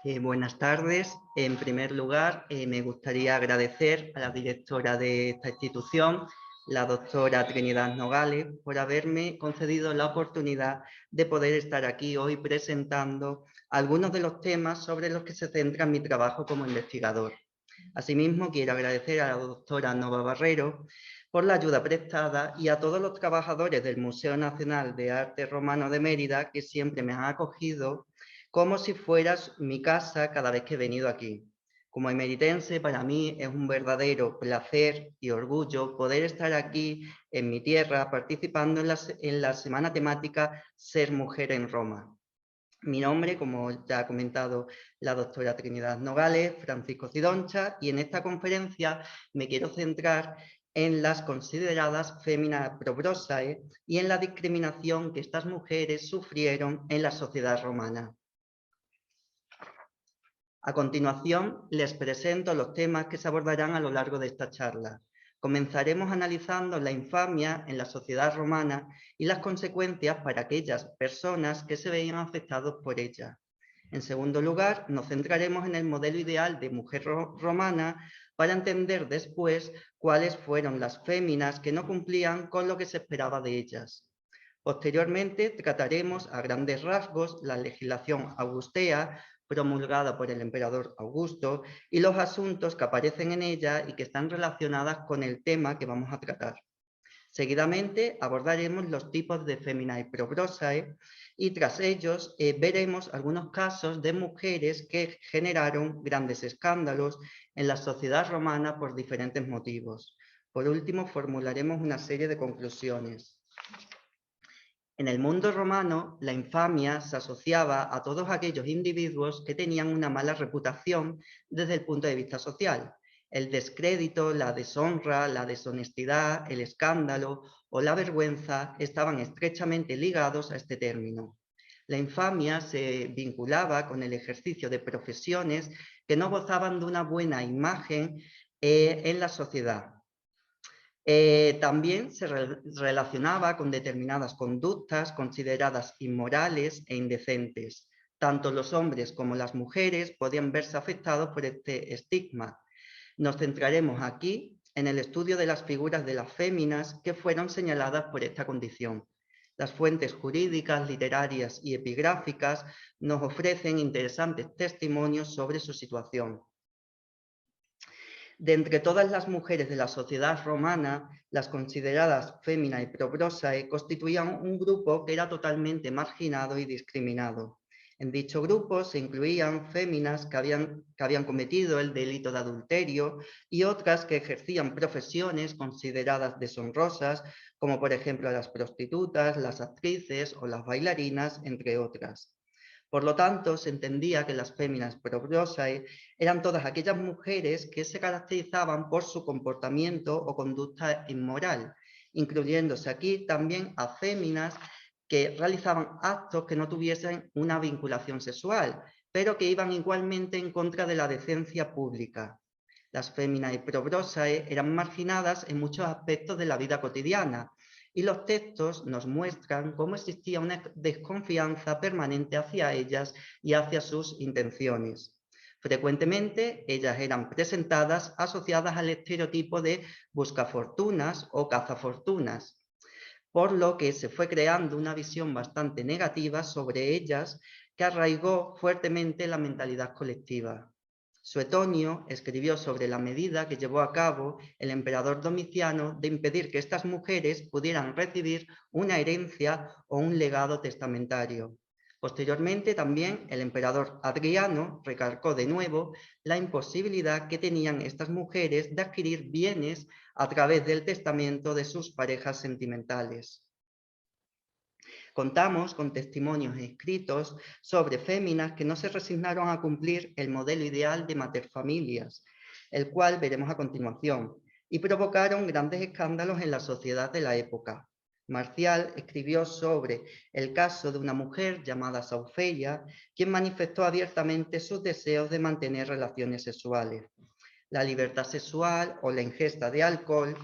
Buenas tardes. En primer lugar, me gustaría agradecer a la directora de esta institución, la doctora Trinidad Nogales, por haberme concedido la oportunidad de poder estar aquí hoy presentando algunos de los temas sobre los que se centra mi trabajo como investigador. Asimismo, quiero agradecer a la doctora Nova Barrero por la ayuda prestada y a todos los trabajadores del Museo Nacional de Arte Romano de Mérida que siempre me han acogido como si fueras mi casa cada vez que he venido aquí. Como emeritense, para mí es un verdadero placer y orgullo poder estar aquí en mi tierra participando en la semana temática Ser Mujer en Roma. Mi nombre, como ya ha comentado la doctora Trinidad Nogales, Francisco Cidoncha, y en esta conferencia me quiero centrar en las consideradas féminas probrósae y en la discriminación que estas mujeres sufrieron en la sociedad romana. A continuación, les presento los temas que se abordarán a lo largo de esta charla. Comenzaremos analizando la infamia en la sociedad romana y las consecuencias para aquellas personas que se veían afectados por ella. En segundo lugar, nos centraremos en el modelo ideal de mujer romana para entender después cuáles fueron las féminas que no cumplían con lo que se esperaba de ellas. Posteriormente, trataremos a grandes rasgos la legislación augustea promulgada por el emperador Augusto y los asuntos que aparecen en ella y que están relacionadas con el tema que vamos a tratar. Seguidamente abordaremos los tipos de Feminae Probrósae y tras ellos veremos algunos casos de mujeres que generaron grandes escándalos en la sociedad romana por diferentes motivos. Por último, formularemos una serie de conclusiones. En el mundo romano, la infamia se asociaba a todos aquellos individuos que tenían una mala reputación desde el punto de vista social. El descrédito, la deshonra, la deshonestidad, el escándalo o la vergüenza estaban estrechamente ligados a este término. La infamia se vinculaba con el ejercicio de profesiones que no gozaban de una buena imagen en la sociedad. También se relacionaba con determinadas conductas consideradas inmorales e indecentes. Tanto los hombres como las mujeres podían verse afectados por este estigma. Nos centraremos aquí en el estudio de las figuras de las féminas que fueron señaladas por esta condición. Las fuentes jurídicas, literarias y epigráficas nos ofrecen interesantes testimonios sobre su situación. De entre todas las mujeres de la sociedad romana, las consideradas Feminae Probrósae constituían un grupo que era totalmente marginado y discriminado. En dicho grupo se incluían féminas que habían cometido el delito de adulterio y otras que ejercían profesiones consideradas deshonrosas, como por ejemplo las prostitutas, las actrices o las bailarinas, entre otras. Por lo tanto, se entendía que las féminas probrósae eran todas aquellas mujeres que se caracterizaban por su comportamiento o conducta inmoral, incluyéndose aquí también a féminas que realizaban actos que no tuviesen una vinculación sexual, pero que iban igualmente en contra de la decencia pública. Las féminae probrósae eran marginadas en muchos aspectos de la vida cotidiana, y los textos nos muestran cómo existía una desconfianza permanente hacia ellas y hacia sus intenciones. Frecuentemente, ellas eran presentadas asociadas al estereotipo de buscafortunas o cazafortunas, por lo que se fue creando una visión bastante negativa sobre ellas que arraigó fuertemente la mentalidad colectiva. Suetonio escribió sobre la medida que llevó a cabo el emperador Domiciano de impedir que estas mujeres pudieran recibir una herencia o un legado testamentario. Posteriormente también el emperador Adriano recalcó de nuevo la imposibilidad que tenían estas mujeres de adquirir bienes a través del testamento de sus parejas sentimentales. Contamos con testimonios escritos sobre féminas que no se resignaron a cumplir el modelo ideal de materfamilias, el cual veremos a continuación, y provocaron grandes escándalos en la sociedad de la época. Marcial escribió sobre el caso de una mujer llamada Saufeia, quien manifestó abiertamente sus deseos de mantener relaciones sexuales. La libertad sexual o la ingesta de alcohol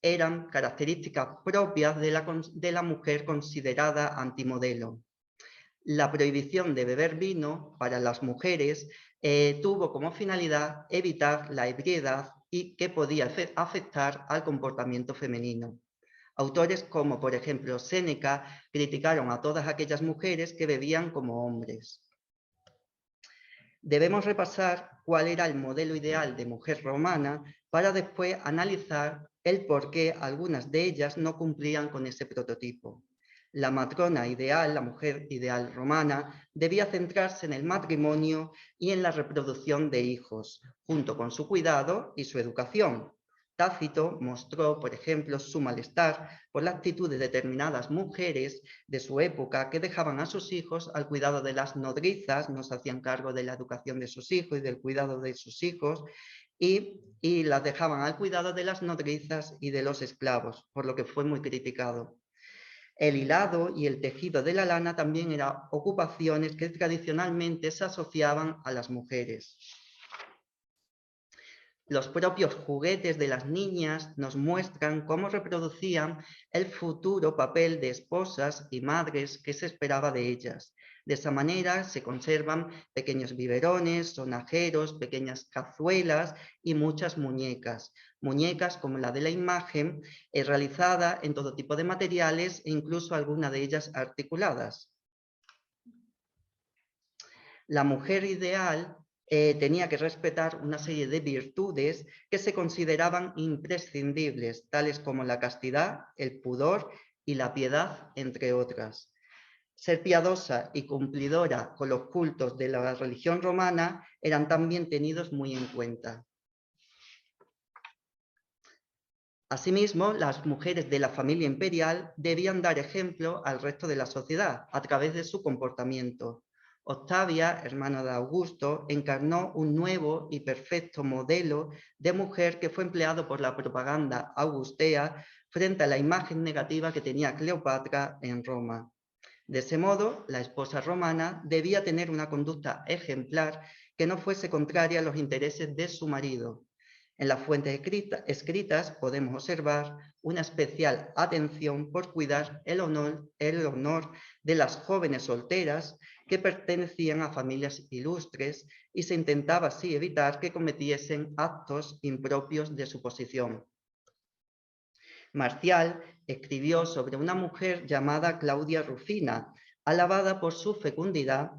eran características propias de la mujer considerada antimodelo. La prohibición de beber vino para las mujeres tuvo como finalidad evitar la ebriedad y que podía afectar al comportamiento femenino. Autores como, por ejemplo, Séneca criticaron a todas aquellas mujeres que bebían como hombres. Debemos repasar cuál era el modelo ideal de mujer romana para después analizar el por qué algunas de ellas no cumplían con ese prototipo. La matrona ideal, la mujer ideal romana, debía centrarse en el matrimonio y en la reproducción de hijos, junto con su cuidado y su educación. Tácito mostró, por ejemplo, su malestar por la actitud de determinadas mujeres de su época que dejaban a sus hijos al cuidado de las nodrizas, no se hacían cargo de la educación de sus hijos y del cuidado de sus hijos, y las dejaban al cuidado de las nodrizas y de los esclavos, por lo que fue muy criticado. El hilado y el tejido de la lana también eran ocupaciones que tradicionalmente se asociaban a las mujeres. Los propios juguetes de las niñas nos muestran cómo reproducían el futuro papel de esposas y madres que se esperaba de ellas. De esa manera se conservan pequeños biberones, sonajeros, pequeñas cazuelas y muchas muñecas. Muñecas como la de la imagen, realizada en todo tipo de materiales e incluso algunas de ellas articuladas. La mujer ideal tenía que respetar una serie de virtudes que se consideraban imprescindibles, tales como la castidad, el pudor y la piedad, entre otras. Ser piadosa y cumplidora con los cultos de la religión romana eran también tenidos muy en cuenta. Asimismo, las mujeres de la familia imperial debían dar ejemplo al resto de la sociedad a través de su comportamiento. Octavia, hermana de Augusto, encarnó un nuevo y perfecto modelo de mujer que fue empleado por la propaganda augustea frente a la imagen negativa que tenía Cleopatra en Roma. De ese modo, la esposa romana debía tener una conducta ejemplar que no fuese contraria a los intereses de su marido. En las fuentes escritas podemos observar una especial atención por cuidar el honor de las jóvenes solteras que pertenecían a familias ilustres y se intentaba así evitar que cometiesen actos impropios de su posición. Marcial escribió sobre una mujer llamada Claudia Rufina, alabada por su fecundidad,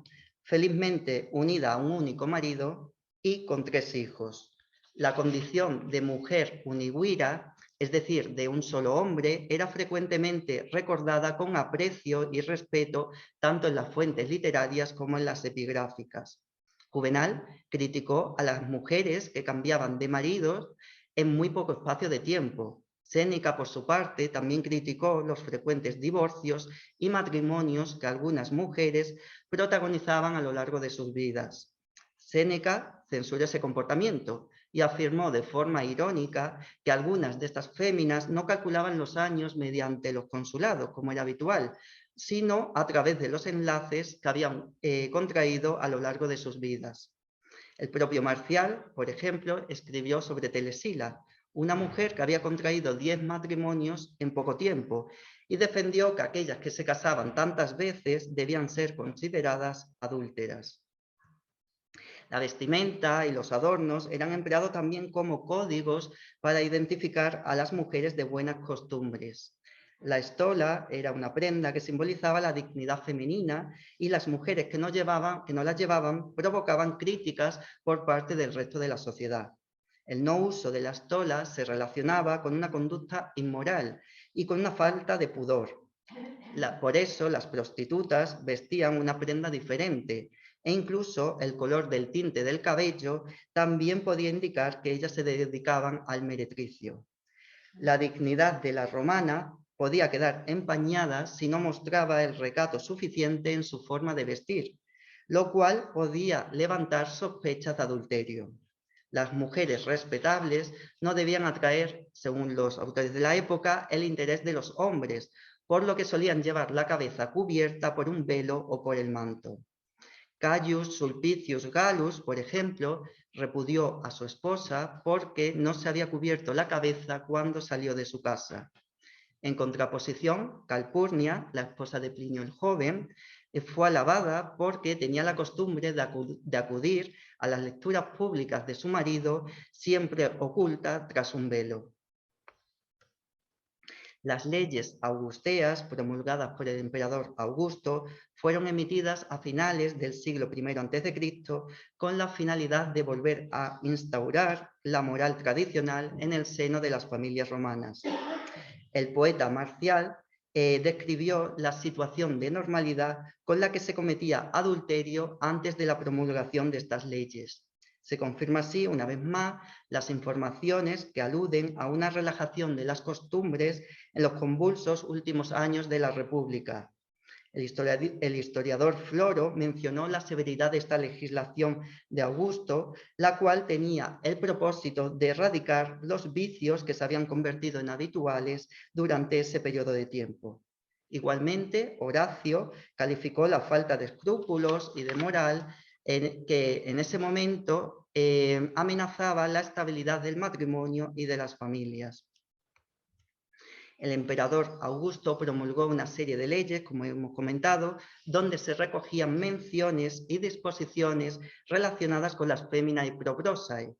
felizmente unida a un único marido y con 3 hijos. La condición de mujer unigüira, es decir, de un solo hombre, era frecuentemente recordada con aprecio y respeto tanto en las fuentes literarias como en las epigráficas. Juvenal criticó a las mujeres que cambiaban de maridos en muy poco espacio de tiempo. Séneca, por su parte, también criticó los frecuentes divorcios y matrimonios que algunas mujeres protagonizaban a lo largo de sus vidas. Séneca censuró ese comportamiento y afirmó de forma irónica que algunas de estas féminas no calculaban los años mediante los consulados, como era habitual, sino a través de los enlaces que habían contraído a lo largo de sus vidas. El propio Marcial, por ejemplo, escribió sobre Telesila, una mujer que había contraído 10 matrimonios en poco tiempo, y defendió que aquellas que se casaban tantas veces debían ser consideradas adúlteras. La vestimenta y los adornos eran empleados también como códigos para identificar a las mujeres de buenas costumbres. La estola era una prenda que simbolizaba la dignidad femenina y las mujeres que no las llevaban provocaban críticas por parte del resto de la sociedad. El no uso de la estola se relacionaba con una conducta inmoral y con una falta de pudor. Por eso las prostitutas vestían una prenda diferente e incluso el color del tinte del cabello también podía indicar que ellas se dedicaban al meretricio. La dignidad de la romana podía quedar empañada si no mostraba el recato suficiente en su forma de vestir, lo cual podía levantar sospechas de adulterio. Las mujeres respetables no debían atraer, según los autores de la época, el interés de los hombres, por lo que solían llevar la cabeza cubierta por un velo o por el manto. Caius Sulpicius Gallus, por ejemplo, repudió a su esposa porque no se había cubierto la cabeza cuando salió de su casa. En contraposición, Calpurnia, la esposa de Plinio el Joven, fue alabada porque tenía la costumbre de acudir a las lecturas públicas de su marido, siempre oculta tras un velo. Las leyes augusteas, promulgadas por el emperador Augusto, fueron emitidas a finales del siglo I a.C. con la finalidad de volver a instaurar la moral tradicional en el seno de las familias romanas. El poeta Marcial describió la situación de normalidad con la que se cometía adulterio antes de la promulgación de estas leyes. Se confirma así, una vez más, las informaciones que aluden a una relajación de las costumbres en los convulsos últimos años de la República. El historiador Floro mencionó la severidad de esta legislación de Augusto, la cual tenía el propósito de erradicar los vicios que se habían convertido en habituales durante ese periodo de tiempo. Igualmente, Horacio calificó la falta de escrúpulos y de moral que en ese momento amenazaba la estabilidad del matrimonio y de las familias. El emperador Augusto promulgó una serie de leyes, como hemos comentado, donde se recogían menciones y disposiciones relacionadas con las féminas y proprosae.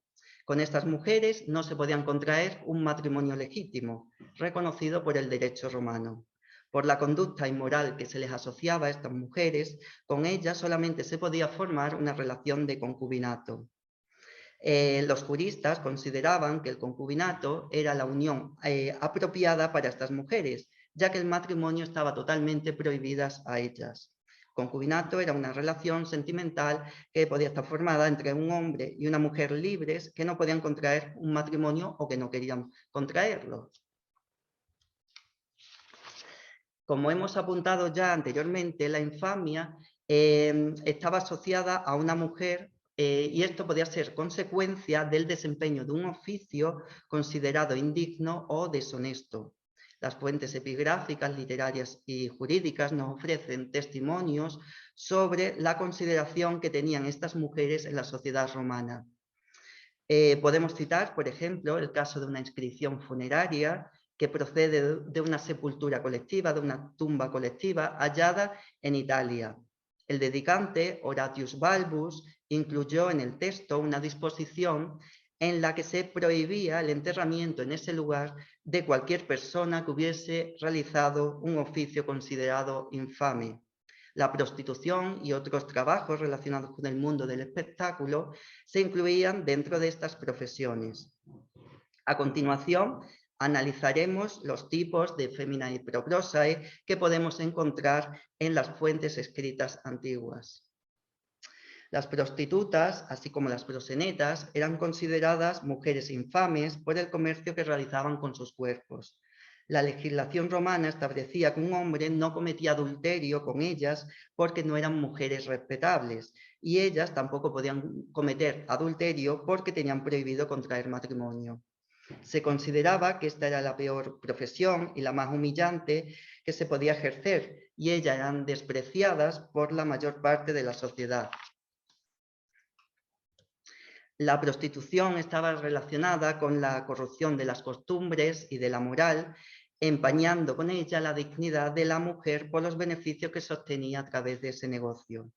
Con estas mujeres no se podían contraer un matrimonio legítimo, reconocido por el derecho romano. Por la conducta inmoral que se les asociaba a estas mujeres, con ellas solamente se podía formar una relación de concubinato. Los juristas consideraban que el concubinato era la unión apropiada para estas mujeres, ya que el matrimonio estaba totalmente prohibido a ellas. Concubinato era una relación sentimental que podía estar formada entre un hombre y una mujer libres que no podían contraer un matrimonio o que no querían contraerlo. Como hemos apuntado ya anteriormente, la infamia estaba asociada a una mujer y esto podía ser consecuencia del desempeño de un oficio considerado indigno o deshonesto. Las fuentes epigráficas, literarias y jurídicas nos ofrecen testimonios sobre la consideración que tenían estas mujeres en la sociedad romana. Podemos citar, por ejemplo, el caso de una inscripción funeraria que procede de una sepultura colectiva, de una tumba colectiva hallada en Italia. El dedicante, Horatius Balbus, incluyó en el texto una disposición en la que se prohibía el enterramiento en ese lugar de cualquier persona que hubiese realizado un oficio considerado infame. La prostitución y otros trabajos relacionados con el mundo del espectáculo se incluían dentro de estas profesiones. A continuación, analizaremos los tipos de fémina y proprosae que podemos encontrar en las fuentes escritas antiguas. Las prostitutas, así como las prosenetas, eran consideradas mujeres infames por el comercio que realizaban con sus cuerpos. La legislación romana establecía que un hombre no cometía adulterio con ellas porque no eran mujeres respetables y ellas tampoco podían cometer adulterio porque tenían prohibido contraer matrimonio. Se consideraba que esta era la peor profesión y la más humillante que se podía ejercer y ellas eran despreciadas por la mayor parte de la sociedad. La prostitución estaba relacionada con la corrupción de las costumbres y de la moral, empañando con ella la dignidad de la mujer por los beneficios que se obtenía a través de ese negocio.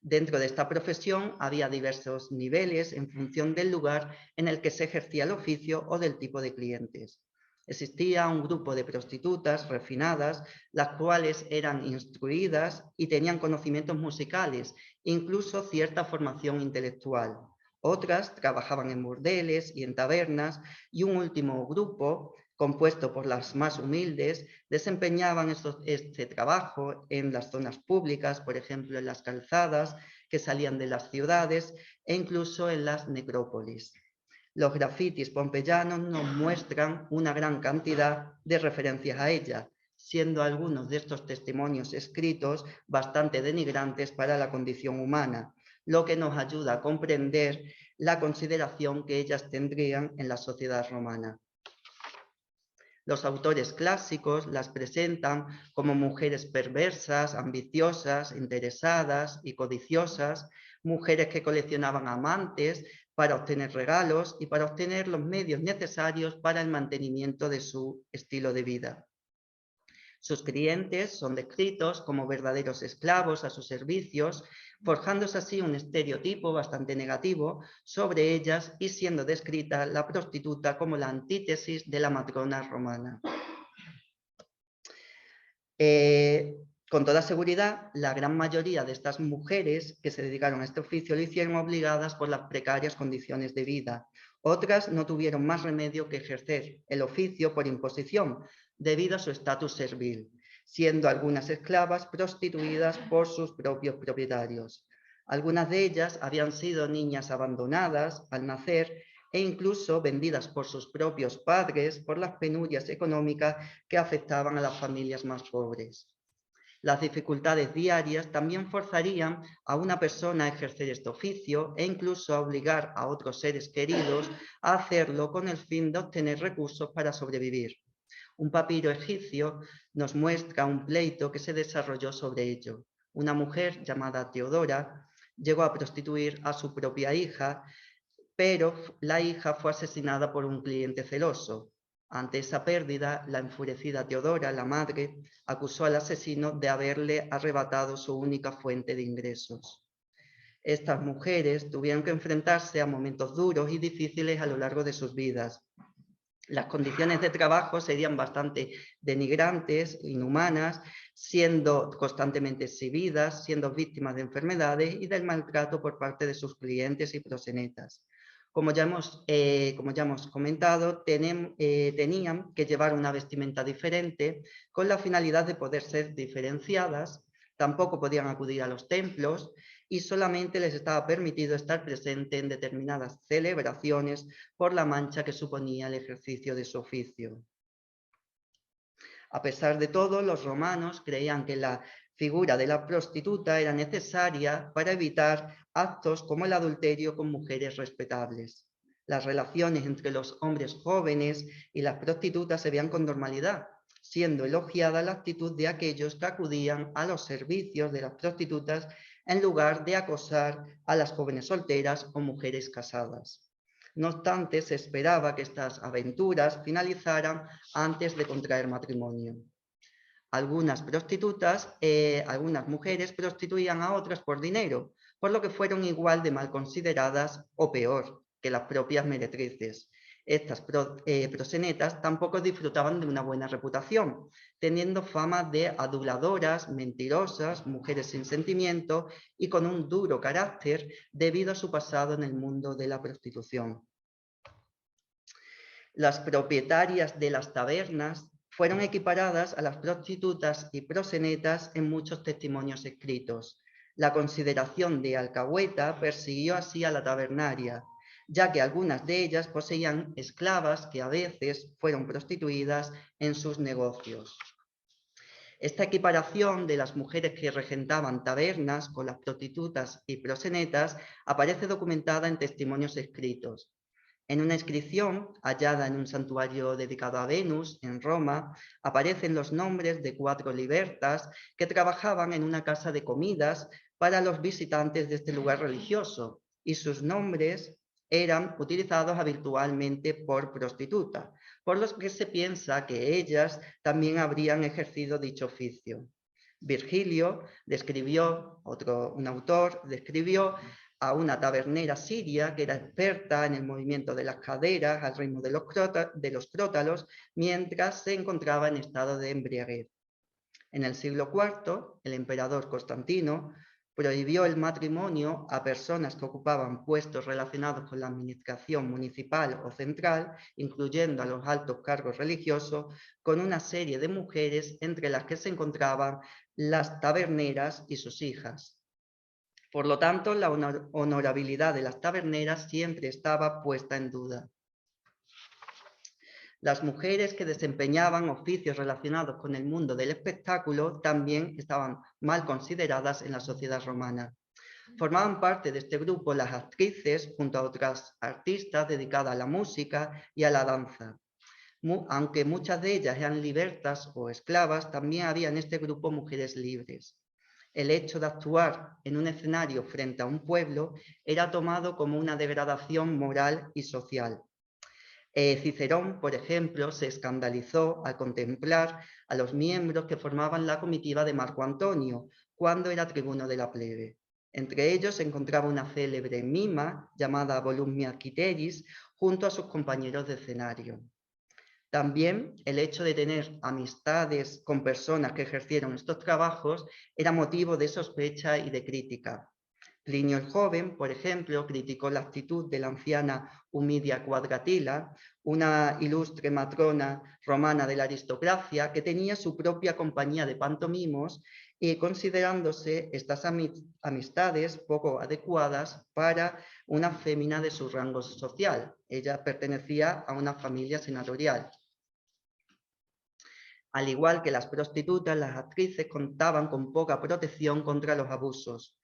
Dentro de esta profesión había diversos niveles en función del lugar en el que se ejercía el oficio o del tipo de clientes. Existía un grupo de prostitutas refinadas, las cuales eran instruidas y tenían conocimientos musicales, incluso cierta formación intelectual. Otras trabajaban en burdeles y en tabernas, y un último grupo, compuesto por las más humildes, desempeñaban este trabajo en las zonas públicas, por ejemplo en las calzadas que salían de las ciudades e incluso en las necrópolis. Los grafitis pompeyanos nos muestran una gran cantidad de referencias a ella, siendo algunos de estos testimonios escritos bastante denigrantes para la condición humana, lo que nos ayuda a comprender la consideración que ellas tendrían en la sociedad romana. Los autores clásicos las presentan como mujeres perversas, ambiciosas, interesadas y codiciosas, mujeres que coleccionaban amantes para obtener regalos y para obtener los medios necesarios para el mantenimiento de su estilo de vida. Sus clientes son descritos como verdaderos esclavos a sus servicios, forjándose así un estereotipo bastante negativo sobre ellas y siendo descrita la prostituta como la antítesis de la matrona romana. Con toda seguridad, la gran mayoría de estas mujeres que se dedicaron a este oficio lo hicieron obligadas por las precarias condiciones de vida. Otras no tuvieron más remedio que ejercer el oficio por imposición, debido a su estatus servil, siendo algunas esclavas prostituidas por sus propios propietarios. Algunas de ellas habían sido niñas abandonadas al nacer e incluso vendidas por sus propios padres por las penurias económicas que afectaban a las familias más pobres. Las dificultades diarias también forzarían a una persona a ejercer este oficio e incluso a obligar a otros seres queridos a hacerlo con el fin de obtener recursos para sobrevivir. Un papiro egipcio nos muestra un pleito que se desarrolló sobre ello. Una mujer llamada Teodora llegó a prostituir a su propia hija, pero la hija fue asesinada por un cliente celoso. Ante esa pérdida, la enfurecida Teodora, la madre, acusó al asesino de haberle arrebatado su única fuente de ingresos. Estas mujeres tuvieron que enfrentarse a momentos duros y difíciles a lo largo de sus vidas. Las condiciones de trabajo serían bastante denigrantes, inhumanas, siendo constantemente exhibidas, siendo víctimas de enfermedades y del maltrato por parte de sus clientes y proxenetas. Como ya hemos comentado, tenían que llevar una vestimenta diferente con la finalidad de poder ser diferenciadas. Tampoco podían acudir a los templos y solamente les estaba permitido estar presente en determinadas celebraciones por la mancha que suponía el ejercicio de su oficio. A pesar de todo, los romanos creían que la figura de la prostituta era necesaria para evitar actos como el adulterio con mujeres respetables. Las relaciones entre los hombres jóvenes y las prostitutas se veían con normalidad, siendo elogiada la actitud de aquellos que acudían a los servicios de las prostitutas en lugar de acosar a las jóvenes solteras o mujeres casadas. No obstante, se esperaba que estas aventuras finalizaran antes de contraer matrimonio. Algunas mujeres prostituían a otras por dinero, por lo que fueron igual de mal consideradas o peor que las propias meretrices. Estas proxenetas tampoco disfrutaban de una buena reputación, teniendo fama de aduladoras, mentirosas, mujeres sin sentimiento y con un duro carácter debido a su pasado en el mundo de la prostitución. Las propietarias de las tabernas fueron equiparadas a las prostitutas y proxenetas en muchos testimonios escritos. La consideración de alcahueta persiguió así a la tabernaria, ya que algunas de ellas poseían esclavas que a veces fueron prostituidas en sus negocios. Esta equiparación de las mujeres que regentaban tabernas con las prostitutas y proxenetas aparece documentada en testimonios escritos. En una inscripción hallada en un santuario dedicado a Venus, en Roma, aparecen los nombres de 4 libertas que trabajaban en una casa de comidas para los visitantes de este lugar religioso, y sus nombres eran utilizados habitualmente por prostitutas, por lo que se piensa que ellas también habrían ejercido dicho oficio. Virgilio describió, un autor, describió a una tabernera siria que era experta en el movimiento de las caderas al ritmo de los crótalos mientras se encontraba en estado de embriaguez. En el siglo IV, el emperador Constantino prohibió el matrimonio a personas que ocupaban puestos relacionados con la administración municipal o central, incluyendo a los altos cargos religiosos, con una serie de mujeres entre las que se encontraban las taberneras y sus hijas. Por lo tanto, la honorabilidad de las taberneras siempre estaba puesta en duda. Las mujeres que desempeñaban oficios relacionados con el mundo del espectáculo también estaban mal consideradas en la sociedad romana. Formaban parte de este grupo las actrices junto a otras artistas dedicadas a la música y a la danza. Aunque muchas de ellas eran libertas o esclavas, también había en este grupo mujeres libres. El hecho de actuar en un escenario frente a un pueblo era tomado como una degradación moral y social. Cicerón, por ejemplo, se escandalizó al contemplar a los miembros que formaban la comitiva de Marco Antonio, cuando era tribuno de la plebe. Entre ellos se encontraba una célebre mima llamada Volumnia Quiteris, junto a sus compañeros de escenario. También el hecho de tener amistades con personas que ejercieron estos trabajos era motivo de sospecha y de crítica. Plinio el Joven, por ejemplo, criticó la actitud de la anciana Humidia Quadratila, una ilustre matrona romana de la aristocracia que tenía su propia compañía de pantomimos y considerándose estas amistades poco adecuadas para una fémina de su rango social. Ella pertenecía a una familia senatorial. Al igual que las prostitutas, las actrices contaban con poca protección contra los abusos.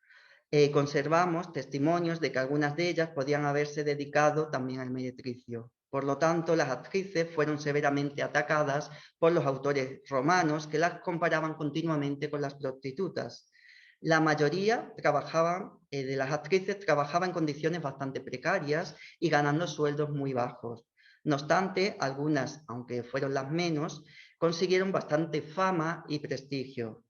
Conservamos testimonios de que algunas de ellas podían haberse dedicado también al meretricio. Por lo tanto, las actrices fueron severamente atacadas por los autores romanos que las comparaban continuamente con las prostitutas. La mayoría de las actrices trabajaba en condiciones bastante precarias y ganando sueldos muy bajos. No obstante, algunas, aunque fueron las menos, consiguieron bastante fama y prestigio.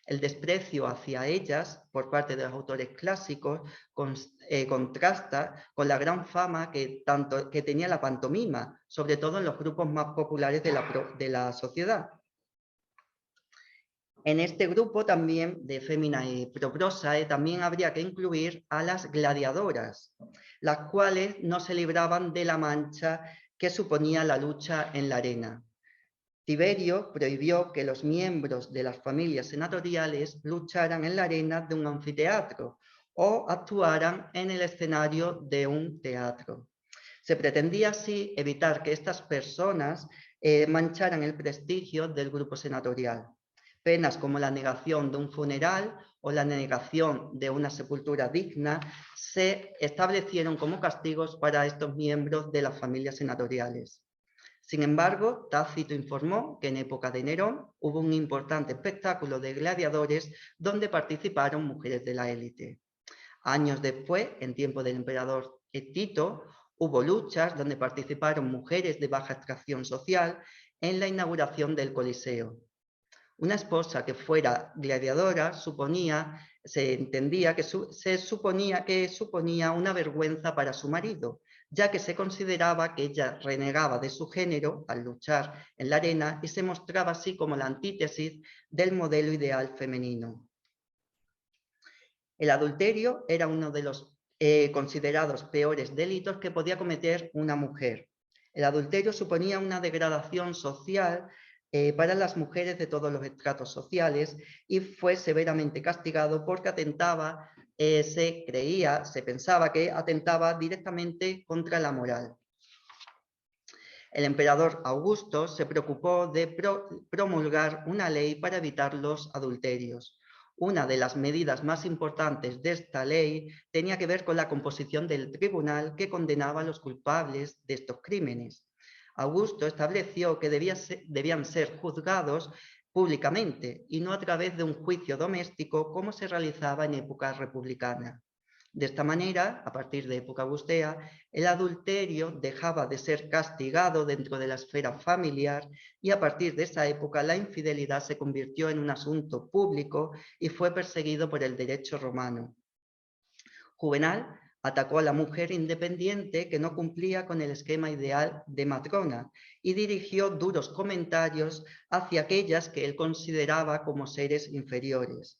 El desprecio hacia ellas por parte de los autores clásicos contrasta con la gran fama que tenía la pantomima, sobre todo en los grupos más populares de la sociedad. En este grupo también de Fémina y Proprosae también habría que incluir a las gladiadoras, las cuales no se libraban de la mancha que suponía la lucha en la arena. Tiberio prohibió que los miembros de las familias senatoriales lucharan en la arena de un anfiteatro o actuaran en el escenario de un teatro. Se pretendía así evitar que estas personas mancharan el prestigio del grupo senatorial. Penas como la negación de un funeral o la negación de una sepultura digna se establecieron como castigos para estos miembros de las familias senatoriales. Sin embargo, Tácito informó que en época de Nerón hubo un importante espectáculo de gladiadores donde participaron mujeres de la élite. Años después, en tiempo del emperador Tito, hubo luchas donde participaron mujeres de baja extracción social en la inauguración del Coliseo. Una esposa que fuera gladiadora se entendía que suponía una vergüenza para su marido, ya que se consideraba que ella renegaba de su género al luchar en la arena y se mostraba así como la antítesis del modelo ideal femenino. El adulterio era uno de los considerados peores delitos que podía cometer una mujer. El adulterio suponía una degradación social para las mujeres de todos los estratos sociales y fue severamente castigado porque se pensaba que atentaba directamente contra la moral. El emperador Augusto se preocupó de promulgar una ley para evitar los adulterios. Una de las medidas más importantes de esta ley tenía que ver con la composición del tribunal que condenaba a los culpables de estos crímenes. Augusto estableció que debían ser juzgados públicamente y no a través de un juicio doméstico como se realizaba en época republicana. De esta manera, a partir de época augustea, el adulterio dejaba de ser castigado dentro de la esfera familiar y a partir de esa época la infidelidad se convirtió en un asunto público y fue perseguido por el derecho romano. Juvenal atacó a la mujer independiente que no cumplía con el esquema ideal de matrona y dirigió duros comentarios hacia aquellas que él consideraba como seres inferiores.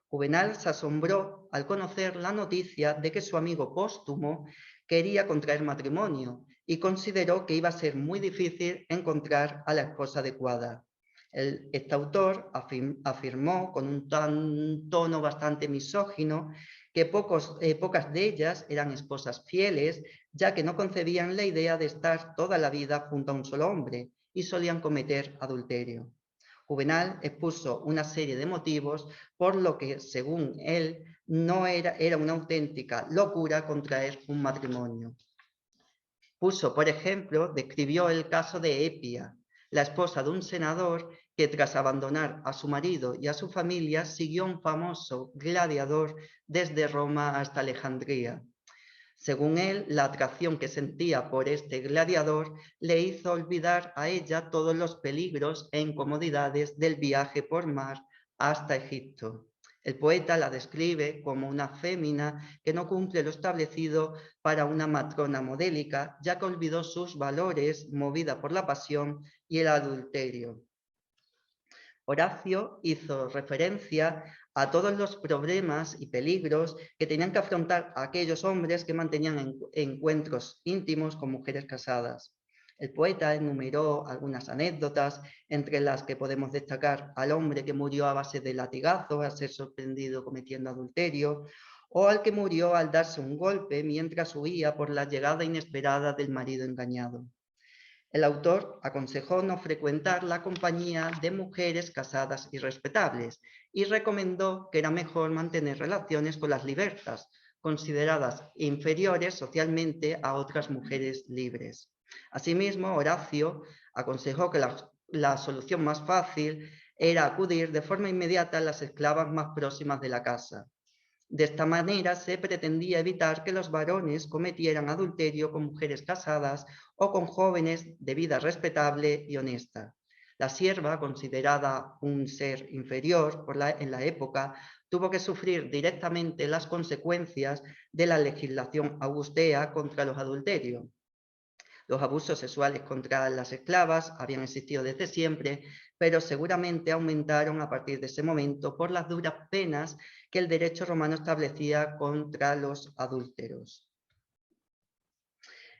Juvenal se asombró al conocer la noticia de que su amigo Póstumo quería contraer matrimonio y consideró que iba a ser muy difícil encontrar a la esposa adecuada. Este autor afirmó con un tono bastante misógino que pocas de ellas eran esposas fieles, ya que no concebían la idea de estar toda la vida junto a un solo hombre y solían cometer adulterio. Juvenal expuso una serie de motivos por lo que, según él, era una auténtica locura contraer un matrimonio. Por ejemplo, describió el caso de Epia, la esposa de un senador que tras abandonar a su marido y a su familia siguió a un famoso gladiador desde Roma hasta Alejandría. Según él, la atracción que sentía por este gladiador le hizo olvidar a ella todos los peligros e incomodidades del viaje por mar hasta Egipto. El poeta la describe como una fémina que no cumple lo establecido para una matrona modélica, ya que olvidó sus valores movida por la pasión y el adulterio. Horacio hizo referencia a todos los problemas y peligros que tenían que afrontar aquellos hombres que mantenían encuentros íntimos con mujeres casadas. El poeta enumeró algunas anécdotas, entre las que podemos destacar al hombre que murió a base de latigazos al ser sorprendido cometiendo adulterio, o al que murió al darse un golpe mientras huía por la llegada inesperada del marido engañado. El autor aconsejó no frecuentar la compañía de mujeres casadas y respetables y recomendó que era mejor mantener relaciones con las libertas, consideradas inferiores socialmente a otras mujeres libres. Asimismo, Horacio aconsejó que la solución más fácil era acudir de forma inmediata a las esclavas más próximas de la casa. De esta manera se pretendía evitar que los varones cometieran adulterio con mujeres casadas o con jóvenes de vida respetable y honesta. La sierva, considerada un ser inferior en la época, tuvo que sufrir directamente las consecuencias de la legislación augustea contra los adulterios. Los abusos sexuales contra las esclavas habían existido desde siempre, pero seguramente aumentaron a partir de ese momento por las duras penas que el derecho romano establecía contra los adúlteros.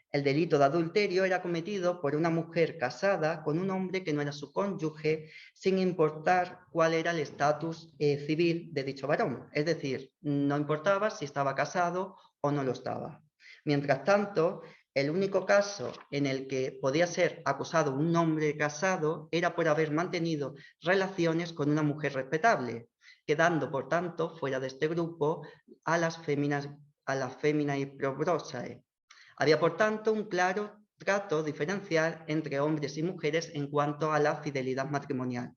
El delito de adulterio era cometido por una mujer casada con un hombre que no era su cónyuge, sin importar cuál era el estatus civil de dicho varón. Es decir, no importaba si estaba casado o no lo estaba. Mientras tanto, el único caso en el que podía ser acusado un hombre casado era por haber mantenido relaciones con una mujer respetable, quedando, por tanto, fuera de este grupo a las féminas y probrósae. Había, por tanto, un claro trato diferencial entre hombres y mujeres en cuanto a la fidelidad matrimonial.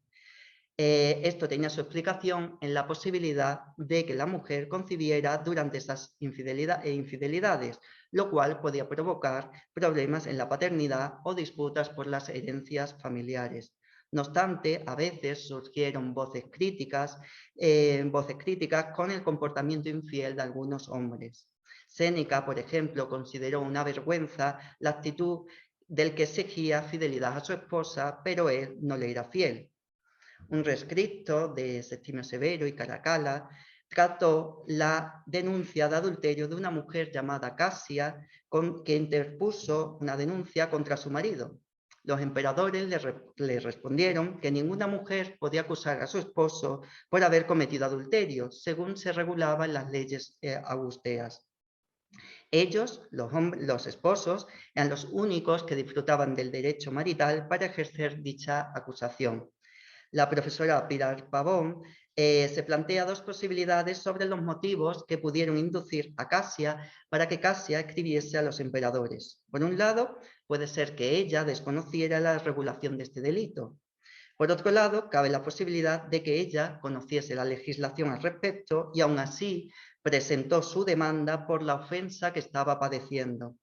Esto tenía su explicación en la posibilidad de que la mujer concibiera durante esas infidelidades, lo cual podía provocar problemas en la paternidad o disputas por las herencias familiares. No obstante, a veces surgieron voces críticas con el comportamiento infiel de algunos hombres. Séneca, por ejemplo, consideró una vergüenza la actitud del que exigía fidelidad a su esposa, pero él no le era fiel. Un rescripto de Septimio Severo y Caracalla trató la denuncia de adulterio de una mujer llamada Casia, que interpuso una denuncia contra su marido. Los emperadores le respondieron que ninguna mujer podía acusar a su esposo por haber cometido adulterio, según se regulaba en las leyes augusteas. Ellos, los esposos, eran los únicos que disfrutaban del derecho marital para ejercer dicha acusación. La profesora Pilar Pavón se plantea dos posibilidades sobre los motivos que pudieron inducir a Casia para que Casia escribiese a los emperadores. Por un lado, puede ser que ella desconociera la regulación de este delito. Por otro lado, cabe la posibilidad de que ella conociese la legislación al respecto y aún así presentó su demanda por la ofensa que estaba padeciendo.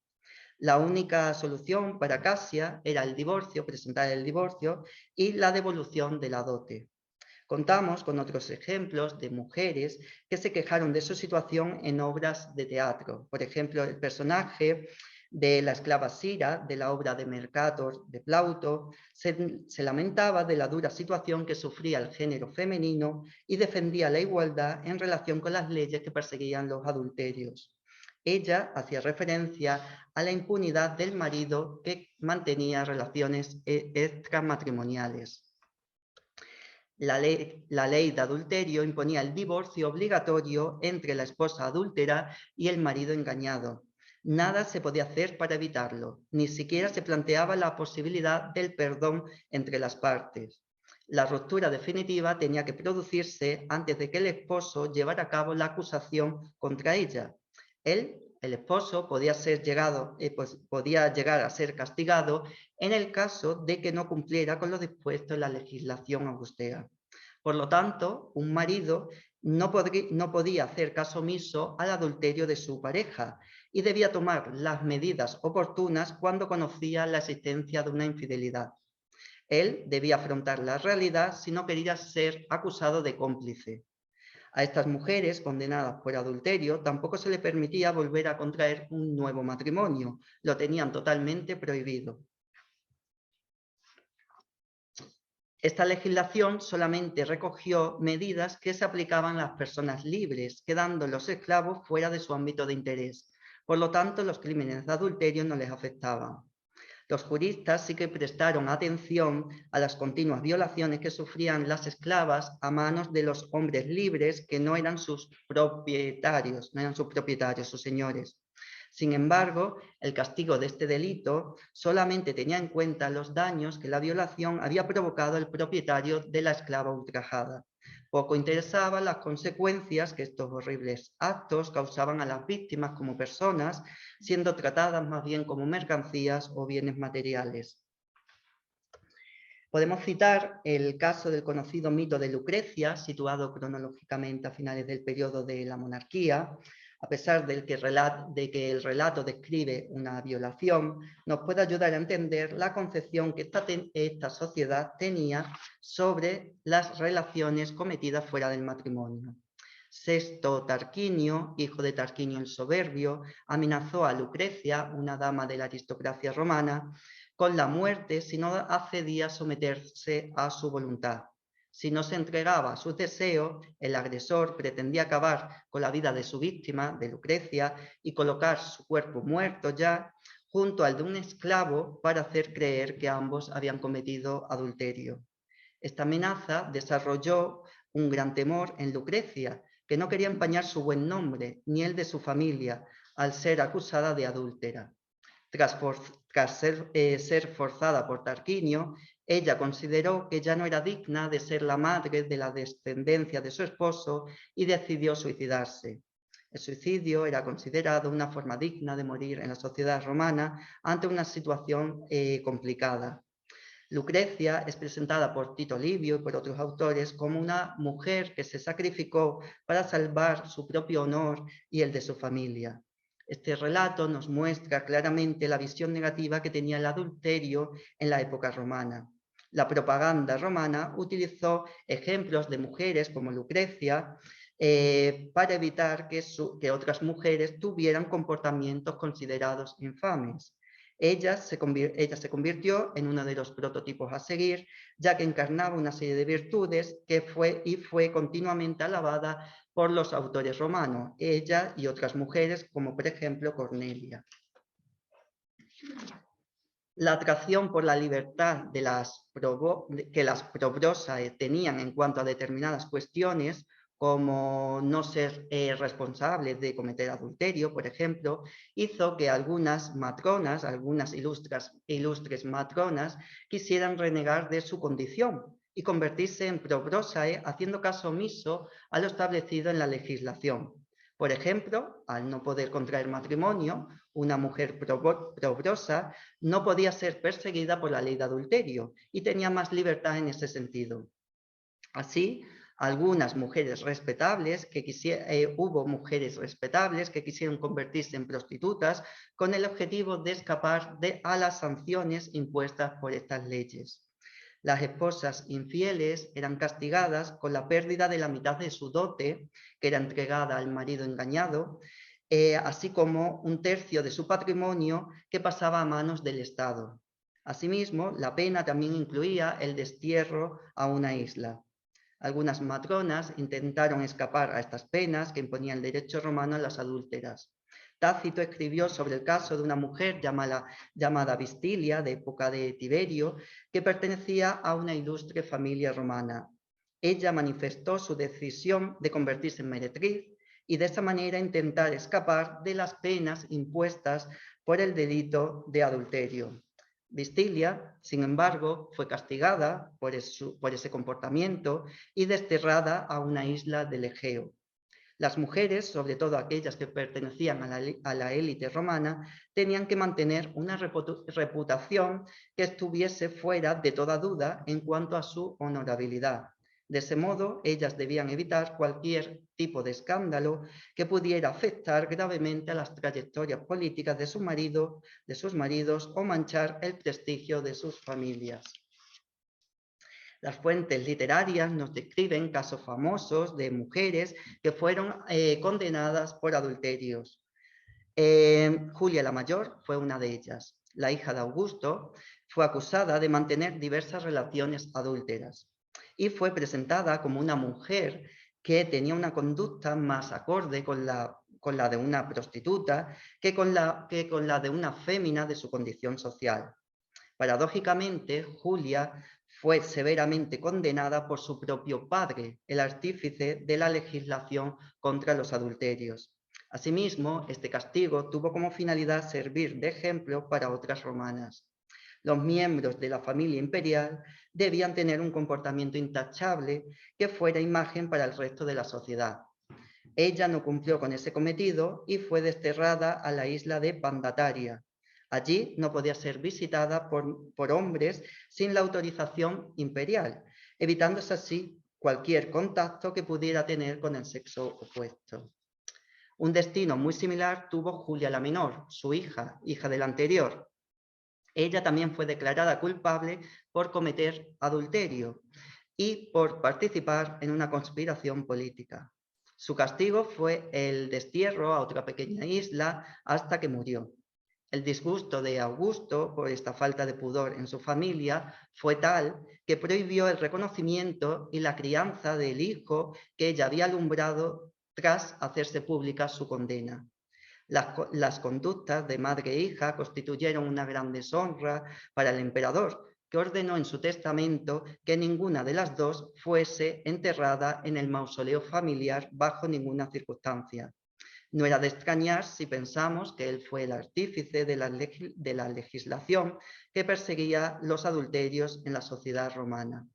La única solución para Casia era el divorcio, presentar el divorcio y la devolución de la dote. Contamos con otros ejemplos de mujeres que se quejaron de su situación en obras de teatro. Por ejemplo, el personaje de la esclava Sira, de la obra de Mercator de Plauto, se lamentaba de la dura situación que sufría el género femenino y defendía la igualdad en relación con las leyes que perseguían los adulterios. Ella hacía referencia a la impunidad del marido que mantenía relaciones extramatrimoniales. La ley de adulterio imponía el divorcio obligatorio entre la esposa adúltera y el marido engañado. Nada se podía hacer para evitarlo, ni siquiera se planteaba la posibilidad del perdón entre las partes. La ruptura definitiva tenía que producirse antes de que el esposo llevara a cabo la acusación contra ella. Él, el esposo, podía llegar a ser castigado en el caso de que no cumpliera con lo dispuesto en la legislación augustea. Por lo tanto, un marido no podía hacer caso omiso al adulterio de su pareja y debía tomar las medidas oportunas cuando conocía la existencia de una infidelidad. Él debía afrontar la realidad si no quería ser acusado de cómplice. A estas mujeres condenadas por adulterio tampoco se les permitía volver a contraer un nuevo matrimonio, lo tenían totalmente prohibido. Esta legislación solamente recogió medidas que se aplicaban a las personas libres, quedando los esclavos fuera de su ámbito de interés. Por lo tanto, los crímenes de adulterio no les afectaban. Los juristas sí que prestaron atención a las continuas violaciones que sufrían las esclavas a manos de los hombres libres que no eran sus propietarios, sus señores. Sin embargo, el castigo de este delito solamente tenía en cuenta los daños que la violación había provocado al propietario de la esclava ultrajada. Poco interesaban las consecuencias que estos horribles actos causaban a las víctimas como personas, siendo tratadas más bien como mercancías o bienes materiales. Podemos citar el caso del conocido mito de Lucrecia, situado cronológicamente a finales del periodo de la monarquía. A pesar de que el relato describe una violación, nos puede ayudar a entender la concepción que esta sociedad tenía sobre las relaciones cometidas fuera del matrimonio. Sexto Tarquinio, hijo de Tarquinio el Soberbio, amenazó a Lucrecia, una dama de la aristocracia romana, con la muerte si no accedía a someterse a su voluntad. Si no se entregaba a sus deseos, el agresor pretendía acabar con la vida de su víctima, de Lucrecia, y colocar su cuerpo muerto ya junto al de un esclavo para hacer creer que ambos habían cometido adulterio. Esta amenaza desarrolló un gran temor en Lucrecia, que no quería empañar su buen nombre, ni el de su familia, al ser acusada de adúltera. Tras ser forzada por Tarquinio, ella consideró que ya no era digna de ser la madre de la descendencia de su esposo y decidió suicidarse. El suicidio era considerado una forma digna de morir en la sociedad romana ante una situación complicada. Lucrecia es presentada por Tito Livio y por otros autores como una mujer que se sacrificó para salvar su propio honor y el de su familia. Este relato nos muestra claramente la visión negativa que tenía el adulterio en la época romana. La propaganda romana utilizó ejemplos de mujeres como Lucrecia para evitar que otras mujeres tuvieran comportamientos considerados infames. Ella se convirtió en uno de los prototipos a seguir, ya que encarnaba una serie de virtudes que fue continuamente alabada por los autores romanos, ella y otras mujeres, como por ejemplo Cornelia. La atracción por la libertad que las probrosas tenían en cuanto a determinadas cuestiones, como no ser responsables de cometer adulterio, por ejemplo, hizo que algunas matronas, algunas ilustres matronas, quisieran renegar de su condición y convertirse en probrosae, haciendo caso omiso a lo establecido en la legislación. Por ejemplo, al no poder contraer matrimonio, una mujer probrosa no podía ser perseguida por la ley de adulterio y tenía más libertad en ese sentido. Así, algunas mujeres respetables, hubo mujeres respetables que quisieron convertirse en prostitutas con el objetivo de escapar a las sanciones impuestas por estas leyes. Las esposas infieles eran castigadas con la pérdida de la mitad de su dote, que era entregada al marido engañado, así como un tercio de su patrimonio que pasaba a manos del Estado. Asimismo, la pena también incluía el destierro a una isla. Algunas matronas intentaron escapar a estas penas que imponía el derecho romano a las adúlteras. Tácito escribió sobre el caso de una mujer llamada Vistilia, de época de Tiberio, que pertenecía a una ilustre familia romana. Ella manifestó su decisión de convertirse en meretriz y de esa manera intentar escapar de las penas impuestas por el delito de adulterio. Vistilia, sin embargo, fue castigada por ese comportamiento y desterrada a una isla del Egeo. Las mujeres, sobre todo aquellas que pertenecían a la élite romana, tenían que mantener una reputación que estuviese fuera de toda duda en cuanto a su honorabilidad. De ese modo, ellas debían evitar cualquier tipo de escándalo que pudiera afectar gravemente a las trayectorias políticas de sus maridos o manchar el prestigio de sus familias. Las fuentes literarias nos describen casos famosos de mujeres que fueron condenadas por adulterios. Julia la Mayor fue una de ellas. La hija de Augusto fue acusada de mantener diversas relaciones adúlteras y fue presentada como una mujer que tenía una conducta más acorde con la de una prostituta que con la de una fémina de su condición social. Paradójicamente, Julia fue severamente condenada por su propio padre, el artífice de la legislación contra los adulterios. Asimismo, este castigo tuvo como finalidad servir de ejemplo para otras romanas. Los miembros de la familia imperial debían tener un comportamiento intachable que fuera imagen para el resto de la sociedad. Ella no cumplió con ese cometido y fue desterrada a la isla de Pandataria. Allí no podía ser visitada por hombres sin la autorización imperial, evitándose así cualquier contacto que pudiera tener con el sexo opuesto. Un destino muy similar tuvo Julia la Menor, su hija del anterior. Ella también fue declarada culpable por cometer adulterio y por participar en una conspiración política. Su castigo fue el destierro a otra pequeña isla hasta que murió. El disgusto de Augusto por esta falta de pudor en su familia fue tal que prohibió el reconocimiento y la crianza del hijo que ella había alumbrado tras hacerse pública su condena. Las conductas de madre e hija constituyeron una gran deshonra para el emperador, que ordenó en su testamento que ninguna de las dos fuese enterrada en el mausoleo familiar bajo ninguna circunstancia. No era de extrañar si pensamos que él fue el artífice de la legislación que perseguía los adulterios en la sociedad romana.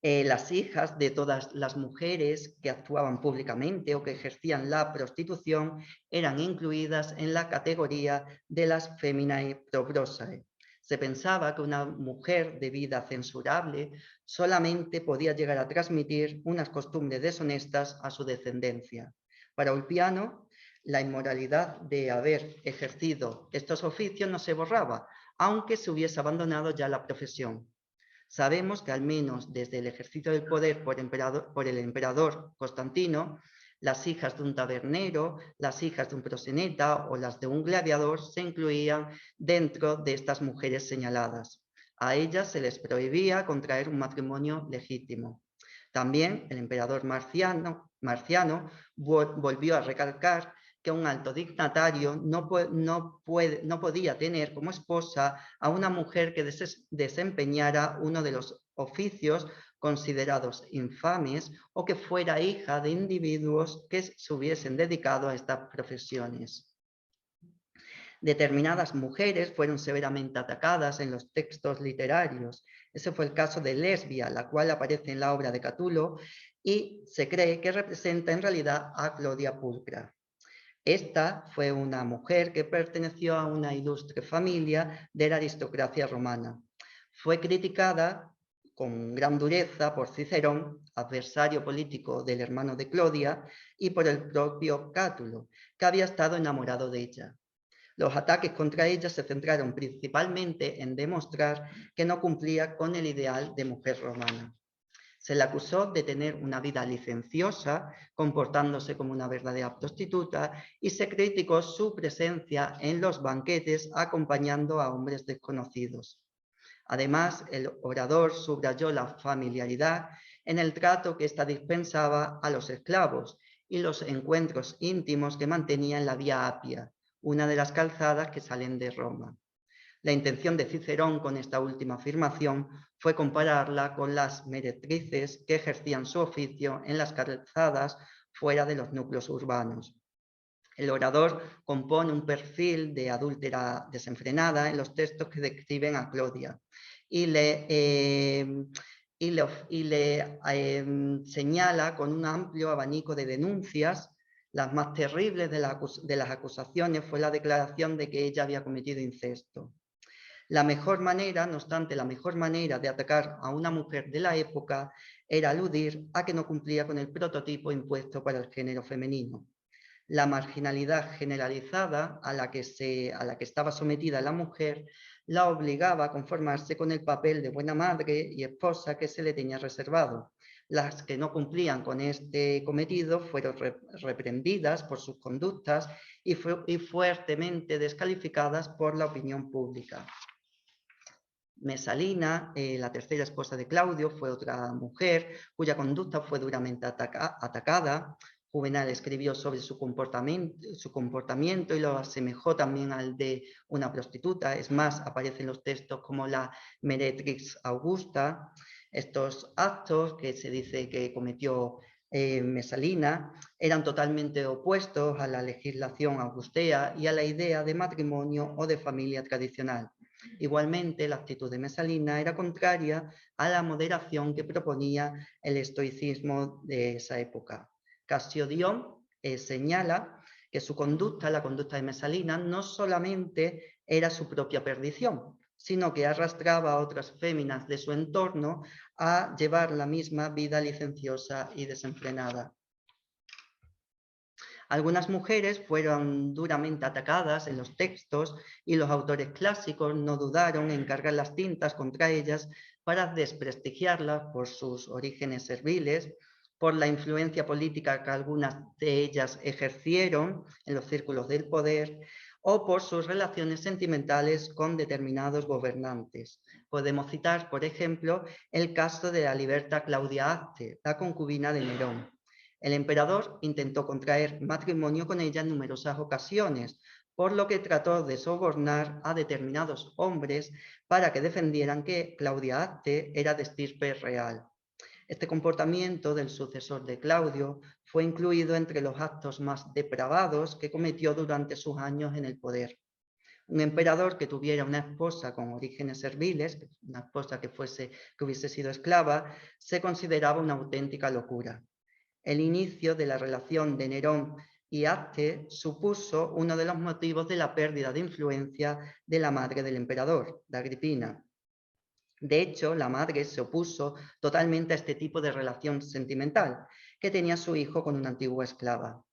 Las hijas de todas las mujeres que actuaban públicamente o que ejercían la prostitución eran incluidas en la categoría de las feminae proprosae. Se pensaba que una mujer de vida censurable solamente podía llegar a transmitir unas costumbres deshonestas a su descendencia. Para Ulpiano, la inmoralidad de haber ejercido estos oficios no se borraba, aunque se hubiese abandonado ya la profesión. Sabemos que al menos desde el ejercicio del poder por el emperador Constantino, las hijas de un tabernero, las hijas de un proseneta o las de un gladiador se incluían dentro de estas mujeres señaladas. A ellas se les prohibía contraer un matrimonio legítimo. También el emperador Marciano volvió a recalcar que un alto dignatario no podía tener como esposa a una mujer que desempeñara uno de los oficios considerados infames o que fuera hija de individuos que se hubiesen dedicado a estas profesiones. Determinadas mujeres fueron severamente atacadas en los textos literarios. Ese fue el caso de Lesbia, la cual aparece en la obra de Catulo y se cree que representa en realidad a Clodia Pulcra. Esta fue una mujer que perteneció a una ilustre familia de la aristocracia romana. Fue criticada con gran dureza por Cicerón, adversario político del hermano de Clodia, y por el propio Cátulo, que había estado enamorado de ella. Los ataques contra ella se centraron principalmente en demostrar que no cumplía con el ideal de mujer romana. Se le acusó de tener una vida licenciosa, comportándose como una verdadera prostituta, y se criticó su presencia en los banquetes acompañando a hombres desconocidos. Además, el orador subrayó la familiaridad en el trato que ésta dispensaba a los esclavos y los encuentros íntimos que mantenía en la Vía Apia, una de las calzadas que salen de Roma. La intención de Cicerón con esta última afirmación fue compararla con las meretrices que ejercían su oficio en las calzadas fuera de los núcleos urbanos. El orador compone un perfil de adúltera desenfrenada en los textos que describen a Clodia y le señala con un amplio abanico de denuncias. Las más terribles de las acusaciones fue la declaración de que ella había cometido incesto. La mejor manera, no obstante, la mejor manera de atacar a una mujer de la época era aludir a que no cumplía con el prototipo impuesto para el género femenino. La marginalidad generalizada a la que estaba sometida la mujer la obligaba a conformarse con el papel de buena madre y esposa que se le tenía reservado. Las que no cumplían con este cometido fueron reprendidas por sus conductas y fuertemente descalificadas por la opinión pública. Mesalina, la tercera esposa de Claudio, fue otra mujer cuya conducta fue duramente atacada. Juvenal escribió sobre su comportamiento y lo asemejó también al de una prostituta. Es más, aparecen los textos como la Meretrix Augusta. Estos actos que se dice que cometió Mesalina eran totalmente opuestos a la legislación augustea y a la idea de matrimonio o de familia tradicional. Igualmente, la actitud de Mesalina era contraria a la moderación que proponía el estoicismo de esa época. Casiodión señala que su conducta, la conducta de Mesalina, no solamente era su propia perdición, sino que arrastraba a otras féminas de su entorno a llevar la misma vida licenciosa y desenfrenada. Algunas mujeres fueron duramente atacadas en los textos y los autores clásicos no dudaron en cargar las tintas contra ellas para desprestigiarlas por sus orígenes serviles, por la influencia política que algunas de ellas ejercieron en los círculos del poder o por sus relaciones sentimentales con determinados gobernantes. Podemos citar, por ejemplo, el caso de la liberta Claudia Acte, la concubina de Nerón. El emperador intentó contraer matrimonio con ella en numerosas ocasiones, por lo que trató de sobornar a determinados hombres para que defendieran que Claudia Acte era de estirpe real. Este comportamiento del sucesor de Claudio fue incluido entre los actos más depravados que cometió durante sus años en el poder. Un emperador que tuviera una esposa con orígenes serviles, una esposa que hubiese sido esclava, se consideraba una auténtica locura. El inicio de la relación de Nerón y Acte supuso uno de los motivos de la pérdida de influencia de la madre del emperador, de Agripina. De hecho, la madre se opuso totalmente a este tipo de relación sentimental que tenía su hijo con una antigua esclava.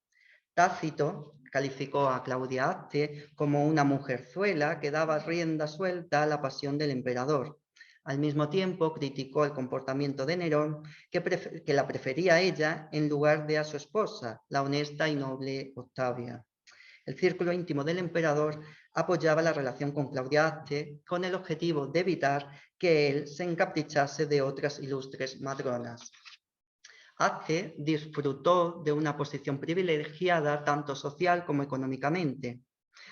Tácito calificó a Claudia Acte como una mujerzuela que daba rienda suelta a la pasión del emperador. Al mismo tiempo, criticó el comportamiento de Nerón, que la prefería a ella en lugar de a su esposa, la honesta y noble Octavia. El círculo íntimo del emperador apoyaba la relación con Claudia Acte con el objetivo de evitar que él se encaprichase de otras ilustres matronas. Acte disfrutó de una posición privilegiada tanto social como económicamente.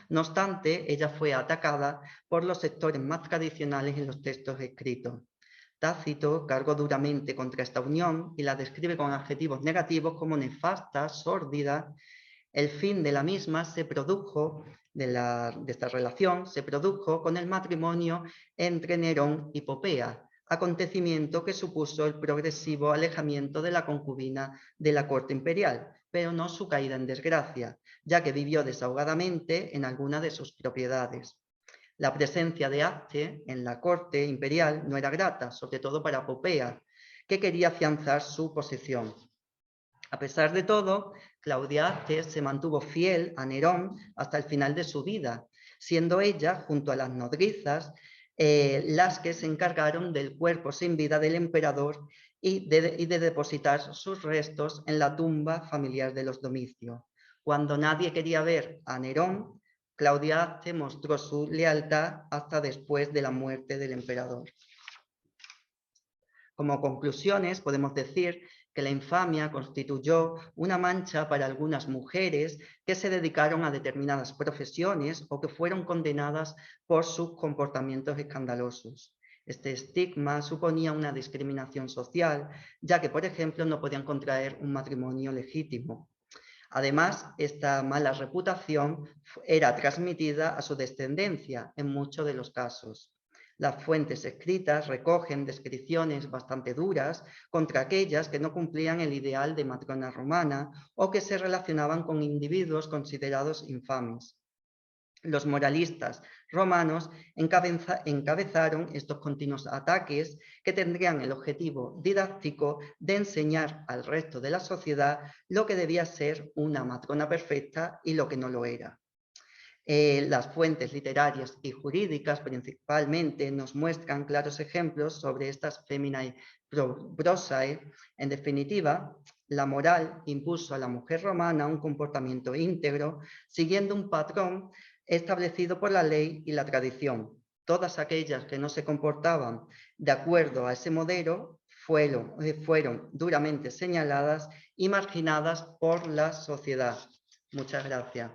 No obstante, ella fue atacada por los sectores más tradicionales en los textos escritos. Tácito cargó duramente contra esta unión y la describe con adjetivos negativos como nefasta, sórdida. El fin de la misma se produjo, de esta relación, se produjo con el matrimonio entre Nerón y Popea, acontecimiento que supuso el progresivo alejamiento de la concubina de la corte imperial, pero no su caída en desgracia, ya que vivió desahogadamente en alguna de sus propiedades. La presencia de Acte en la corte imperial no era grata, sobre todo para Popea, que quería afianzar su posición. A pesar de todo, Claudia Acte se mantuvo fiel a Nerón hasta el final de su vida, siendo ella, junto a las nodrizas, las que se encargaron del cuerpo sin vida del emperador y de depositar sus restos en la tumba familiar de los Domicio. Cuando nadie quería ver a Nerón, Claudia Acte mostró su lealtad hasta después de la muerte del emperador. Como conclusiones, podemos decir que la infamia constituyó una mancha para algunas mujeres que se dedicaron a determinadas profesiones o que fueron condenadas por sus comportamientos escandalosos. Este estigma suponía una discriminación social, ya que, por ejemplo, no podían contraer un matrimonio legítimo. Además, esta mala reputación era transmitida a su descendencia en muchos de los casos. Las fuentes escritas recogen descripciones bastante duras contra aquellas que no cumplían el ideal de matrona romana o que se relacionaban con individuos considerados infames. Los moralistas romanos encabezaron estos continuos ataques que tendrían el objetivo didáctico de enseñar al resto de la sociedad lo que debía ser una matrona perfecta y lo que no lo era. Las fuentes literarias y jurídicas principalmente nos muestran claros ejemplos sobre estas feminae prosae. En definitiva, la moral impuso a la mujer romana un comportamiento íntegro, siguiendo un patrón establecido por la ley y la tradición. Todas aquellas que no se comportaban de acuerdo a ese modelo fueron duramente señaladas y marginadas por la sociedad. Muchas gracias.